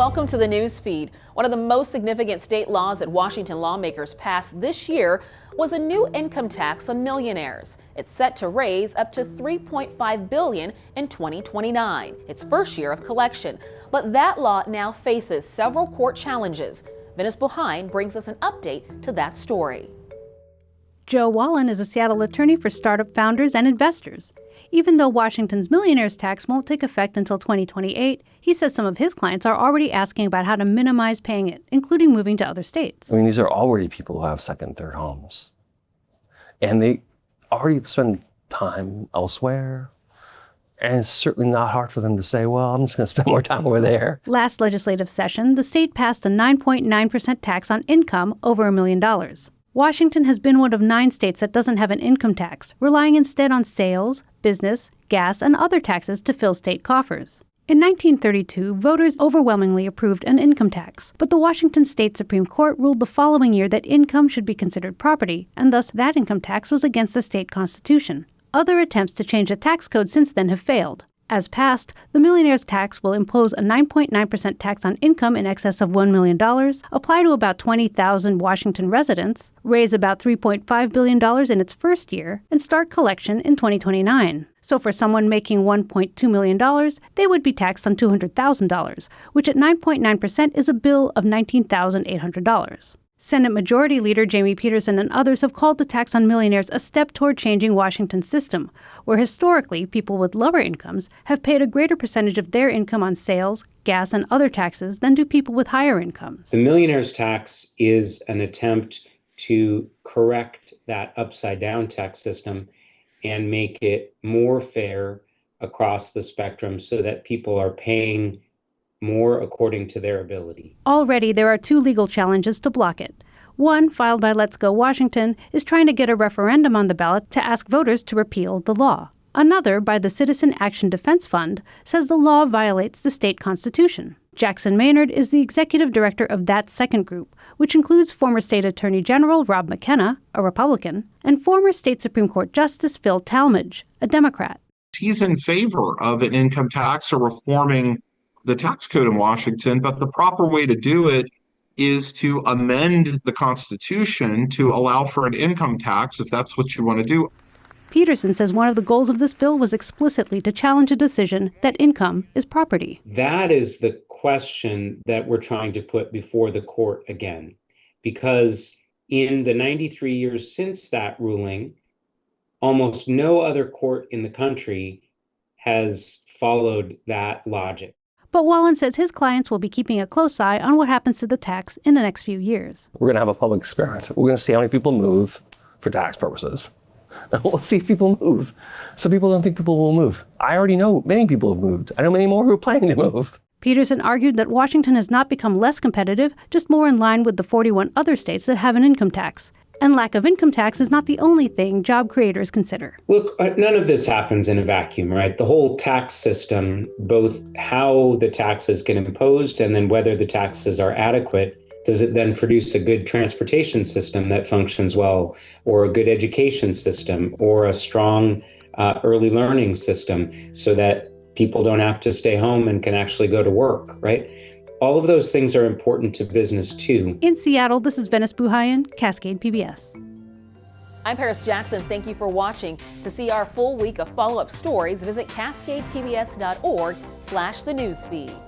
Welcome to the Newsfeed. One of the most significant state laws that Washington lawmakers passed this year was a new income tax on millionaires. It's set to raise up to $3.5 billion in 2029, its first year of collection. But that law now faces several court challenges. Venice Buhine brings us an update to that story. Joe Wallen is a Seattle attorney for startup founders and investors. Even though Washington's millionaires tax won't take effect until 2028, he says some of his clients are already asking about how to minimize paying it, including moving to other states. I mean, these are already people who have second, third homes. And they already spend time elsewhere. And it's certainly not hard for them to say, well, I'm just going to spend more time over there. Last legislative session, the state passed a 9.9% tax on income over $1 million. Washington has been one of 9 states that doesn't have an income tax, relying instead on sales, business, gas, and other taxes to fill state coffers. In 1932, voters overwhelmingly approved an income tax, but the Washington State Supreme Court ruled the following year that income should be considered property, and thus that income tax was against the state constitution. Other attempts to change the tax code since then have failed. As passed, the millionaire's tax will impose a 9.9% tax on income in excess of $1 million, apply to about 20,000 Washington residents, raise about $3.5 billion in its first year, and start collection in 2029. So for someone making $1.2 million, they would be taxed on $200,000, which at 9.9% is a bill of $19,800. Senate Majority Leader Jamie Peterson and others have called the tax on millionaires a step toward changing Washington's system, where historically people with lower incomes have paid a greater percentage of their income on sales, gas, and other taxes than do people with higher incomes. The millionaires tax is an attempt to correct that upside-down tax system and make it more fair across the spectrum so that people are paying more according to their ability. Already, there are 2 legal challenges to block it. One, filed by Let's Go Washington, is trying to get a referendum on the ballot to ask voters to repeal the law. Another, by the Citizen Action Defense Fund, says the law violates the state constitution. Jackson Maynard is the executive director of that second group, which includes former state attorney general Rob McKenna, a Republican, and former state Supreme Court Justice Phil Talmadge, a Democrat. He's in favor of an income tax or reforming the tax code in Washington, but the proper way to do it is to amend the Constitution to allow for an income tax, if that's what you want to do. Peterson says one of the goals of this bill was explicitly to challenge a decision that income is property. That is the question that we're trying to put before the court again, because in the 93 years since that ruling, almost no other court in the country has followed that logic. But Wallen says his clients will be keeping a close eye on what happens to the tax in the next few years. We're going to have a public experiment. We're going to see how many people move for tax purposes. We'll see if people move. Some people don't think people will move. I already know many people have moved. I know many more who are planning to move. Peterson argued that Washington has not become less competitive, just more in line with the 41 other states that have an income tax. And lack of income tax is not the only thing job creators consider. Look, none of this happens in a vacuum, right? The whole tax system, both how the taxes get imposed and then whether the taxes are adequate, does it then produce a good transportation system that functions well, or a good education system, or a strong early learning system so that people don't have to stay home and can actually go to work, right? All of those things are important to business, too. In Seattle, this is Venice Buhine, Cascade PBS. I'm Paris Jackson. Thank you for watching. To see our full week of follow-up stories, visit cascadepbs.org/thenewsfeed.